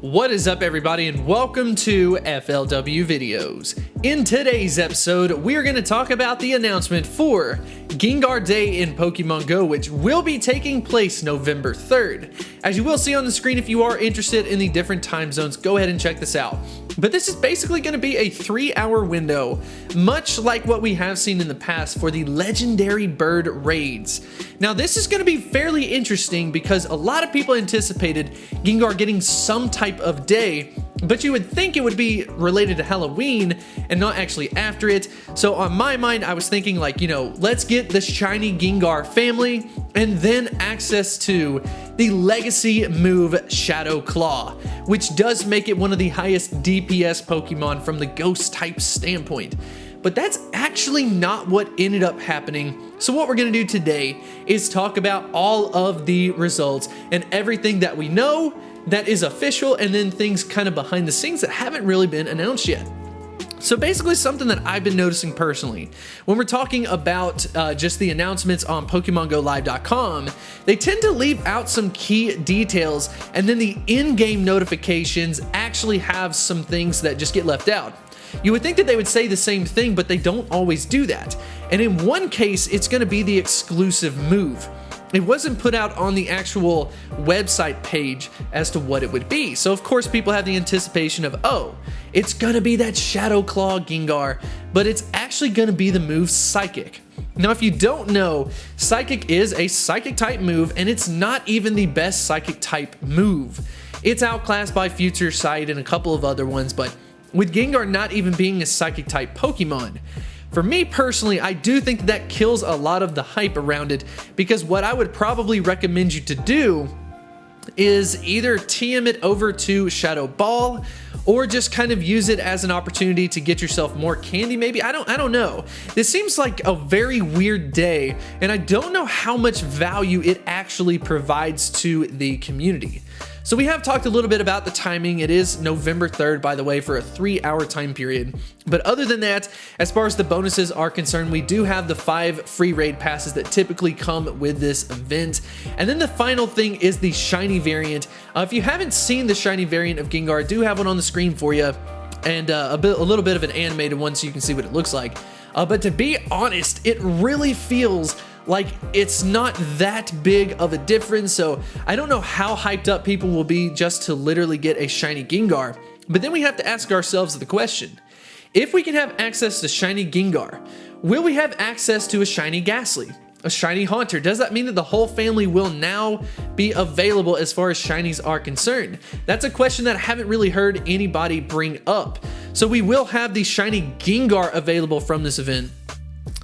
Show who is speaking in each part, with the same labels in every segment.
Speaker 1: What is up, everybody, and welcome to FLW Videos. In today's episode, we are going to talk about the announcement for Gengar Day in Pokemon Go, which will be taking place November 3rd. As you will see on the screen, if you are interested in the different time zones, go ahead and check this out. But this is basically going to be a 3-hour window, much like what we have seen in the past for the legendary bird raids. Now, this is going to be fairly interesting because a lot of people anticipated Gengar getting some type of day, but you would think it would be related to Halloween and not actually after it. So on my mind, I was thinking like, let's get the shiny Gengar family and then access to the legacy move Shadow Claw, which does make it one of the highest DPS Pokemon from the ghost type standpoint. But that's actually not what ended up happening. So what we're going to do today is talk about all of the results and everything that we know that is official, and then things kind of behind the scenes that haven't really been announced yet. So basically something that I've been noticing personally, when we're talking about just the announcements on PokemonGoLive.com, they tend to leave out some key details, and then the in-game notifications actually have some things that just get left out. You would think that they would say the same thing, but they don't always do that. And in one case, it's going to be the exclusive move. It wasn't put out on the actual website page as to what it would be. So of course people have the anticipation of, oh, it's gonna be that Shadow Claw Gengar, but it's actually gonna be the move Psychic. Now, if you don't know, Psychic is a Psychic type move, and it's not even the best Psychic type move. It's outclassed by Future Sight and a couple of other ones, but with Gengar not even being a Psychic type Pokemon, for me personally, I do think that kills a lot of the hype around it, because what I would probably recommend you to do is either TM it over to Shadow Ball, or just kind of use it as an opportunity to get yourself more candy maybe. I don't know. This seems like a very weird day, and I don't know how much value it actually provides to the community. So we have talked a little bit about the timing. It is November 3rd, by the way, for a 3-hour time period. But other than that, as far as the bonuses are concerned, we do have the 5 free raid passes that typically come with this event. And then the final thing is the shiny variant. If you haven't seen the shiny variant of Gengar, I do have one on the screen for you, and a little bit of an animated one so you can see what it looks like. But to be honest, it really feels like it's not that big of a difference, so I don't know how hyped up people will be just to literally get a shiny Gengar. But then we have to ask ourselves the question, if we can have access to shiny Gengar, will we have access to a shiny Ghastly, a shiny Haunter? Does that mean that the whole family will now be available as far as shinies are concerned? That's a question that I haven't really heard anybody bring up. So we will have the shiny Gengar available from this event.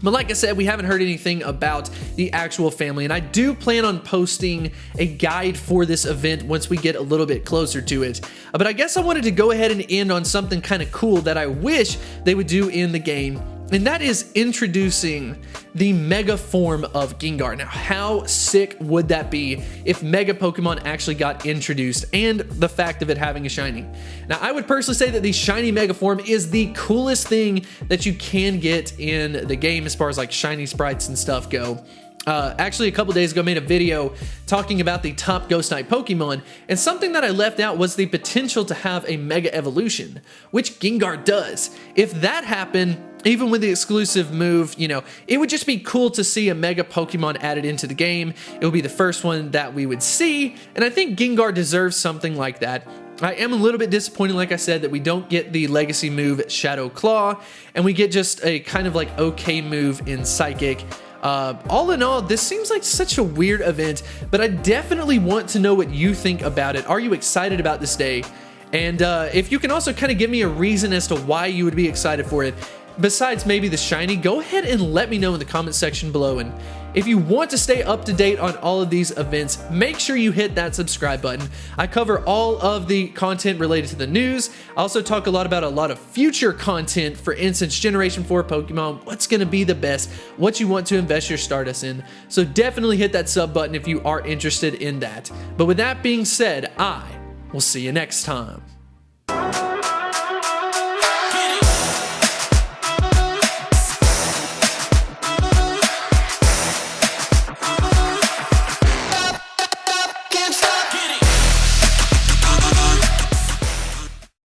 Speaker 1: But like I said, we haven't heard anything about the actual family, and I do plan on posting a guide for this event once we get a little bit closer to it. But I guess I wanted to go ahead and end on something kind of cool that I wish they would do in the game, and that is introducing the Mega form of Gengar. Now, how sick would that be if Mega Pokemon actually got introduced, and the fact of it having a shiny? Now, I would personally say that the shiny Mega form is the coolest thing that you can get in the game as far as like shiny sprites and stuff go. Actually, a couple days ago, I made a video talking about the top ghost type Pokemon, and something that I left out was the potential to have a Mega Evolution, which Gengar does. If that happened, even with the exclusive move, it would just be cool to see a Mega Pokemon added into the game. It would be the first one that we would see, and I think Gengar deserves something like that. I am a little bit disappointed, like I said, that we don't get the legacy move Shadow Claw, and we get just a kind of like okay move in Psychic. All in all, this seems like such a weird event, but I definitely want to know what you think about it. Are you excited about this day? And if you can also kind of give me a reason as to why you would be excited for it, besides maybe the shiny, go ahead and let me know in the comment section below. And if you want to stay up to date on all of these events, make sure you hit that subscribe button. I cover all of the content related to the news. I also talk a lot of future content, for instance, Generation 4 Pokemon, what's going to be the best, what you want to invest your Stardust in. So definitely hit that sub button if you are interested in that. But with that being said, I will see you next time.